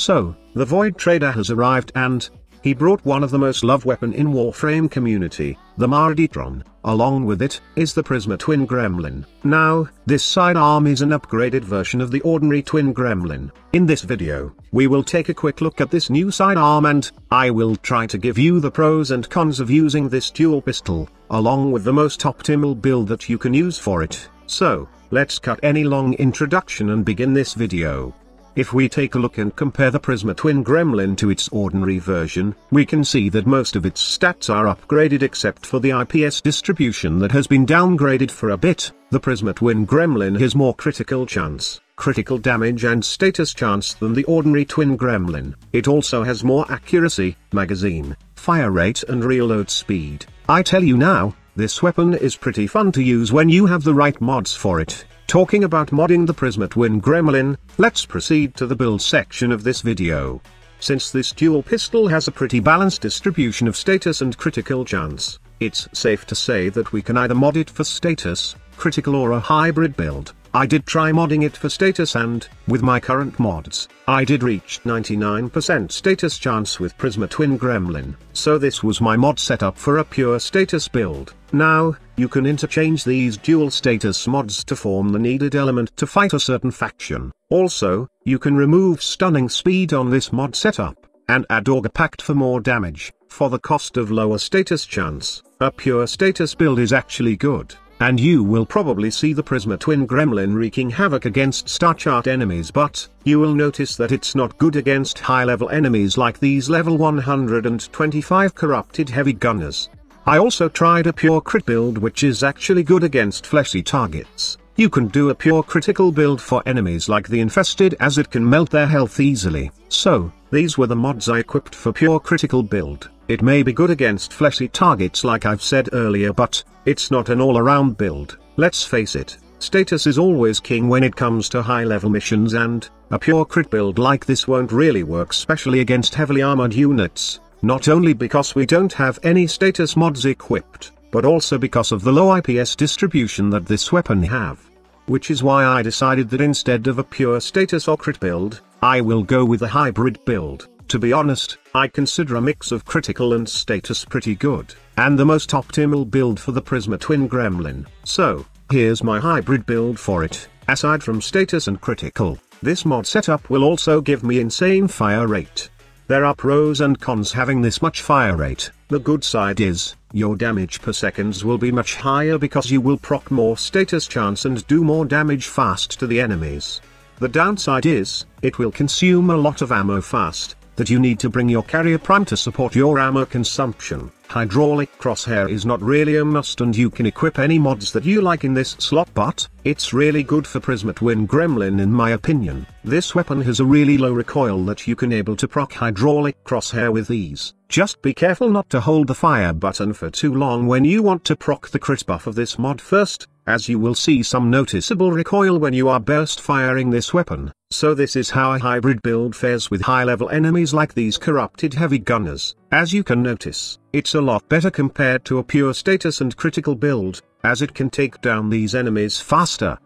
So, the Void Trader has arrived and he brought one of the most loved weapon in Warframe community, the Mariditron. Along with it, is the PRISMA Twin Gremlin. Now, this sidearm is an upgraded version of the ordinary Twin Gremlin. In this video, we will take a quick look at this new sidearm and I will try to give you the pros and cons of using this dual pistol, along with the most optimal build that you can use for it. So, let's cut any long introduction and begin this video. If we take a look and compare the PRISMA Twin Gremlin to its ordinary version, we can see that most of its stats are upgraded except for the IPS distribution that has been downgraded for a bit. The PRISMA Twin Gremlin has more critical chance, critical damage and status chance than the ordinary Twin Gremlin. It also has more accuracy, magazine, fire rate and reload speed. I tell you now, this weapon is pretty fun to use when you have the right mods for it. Talking about modding the PRISMA Twin Gremlin, let's proceed to the build section of this video. Since this dual pistol has a pretty balanced distribution of status and critical chance, it's safe to say that we can either mod it for status, critical or a hybrid build. I did try modding it for status and, with my current mods, I did reach 99% status chance with PRISMA Twin Gremlin, so this was my mod setup for a pure status build. Now, you can interchange these dual status mods to form the needed element to fight a certain faction. Also, you can remove stunning speed on this mod setup, and add Augur Pact for more damage, for the cost of lower status chance. A pure status build is actually good. And you will probably see the PRISMA Twin Gremlin wreaking havoc against star chart enemies, but you will notice that it's not good against high-level enemies like these level 125 corrupted heavy gunners. I also tried a pure crit build which is actually good against fleshy targets. You can do a pure critical build for enemies like the infested as it can melt their health easily. So, these were the mods I equipped for pure critical build. It may be good against fleshy targets like I've said earlier, but it's not an all-around build. Let's face it, status is always king when it comes to high-level missions, and a pure crit build like this won't really work, especially against heavily armored units, not only because we don't have any status mods equipped, but also because of the low IPS distribution that this weapon have. Which is why I decided that instead of a pure status or crit build, I will go with a hybrid build. To be honest, I consider a mix of critical and status pretty good, and the most optimal build for the PRISMA Twin Gremlin. So, here's my hybrid build for it. Aside from status and critical, this mod setup will also give me insane fire rate. There are pros and cons having this much fire rate. The good side is, your damage per seconds will be much higher because you will proc more status chance and do more damage fast to the enemies. The downside is, it will consume a lot of ammo fast, that you need to bring your carrier prime to support your ammo consumption. Hydraulic crosshair is not really a must and you can equip any mods that you like in this slot, but it's really good for PRISMA Twin Gremlin in my opinion. This weapon has a really low recoil that you can able to proc hydraulic crosshair with ease. Just be careful not to hold the fire button for too long when you want to proc the crit buff of this mod first, as you will see some noticeable recoil when you are burst firing this weapon. So this is how a hybrid build fares with high-level enemies like these corrupted heavy gunners. As you can notice, it's a lot better compared to a pure status and critical build, as it can take down these enemies faster.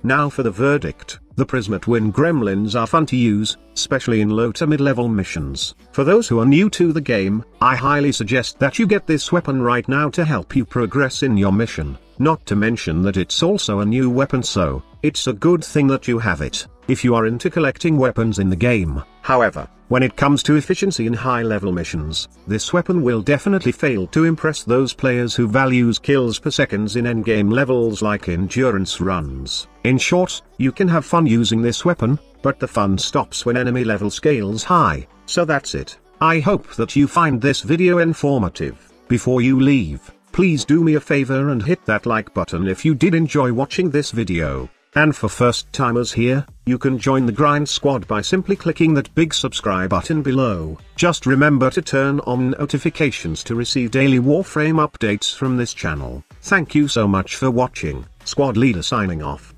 Now for the verdict. The PRISMA Twin Gremlins are fun to use, especially in low to mid-level missions. For those who are new to the game, I highly suggest that you get this weapon right now to help you progress in your mission. Not to mention that it's also a new weapon, so it's a good thing that you have it, if you are into collecting weapons in the game. However, when it comes to efficiency in high-level missions, this weapon will definitely fail to impress those players who values kills per seconds in endgame levels like endurance runs. In short, you can have fun using this weapon, but the fun stops when enemy level scales high. So that's it. I hope that you find this video informative. Before you leave, please do me a favor and hit that like button if you did enjoy watching this video. And for first timers here, you can join the Grind Squad by simply clicking that big subscribe button below. Just remember to turn on notifications to receive daily Warframe updates from this channel. Thank you so much for watching. Squad Leader signing off.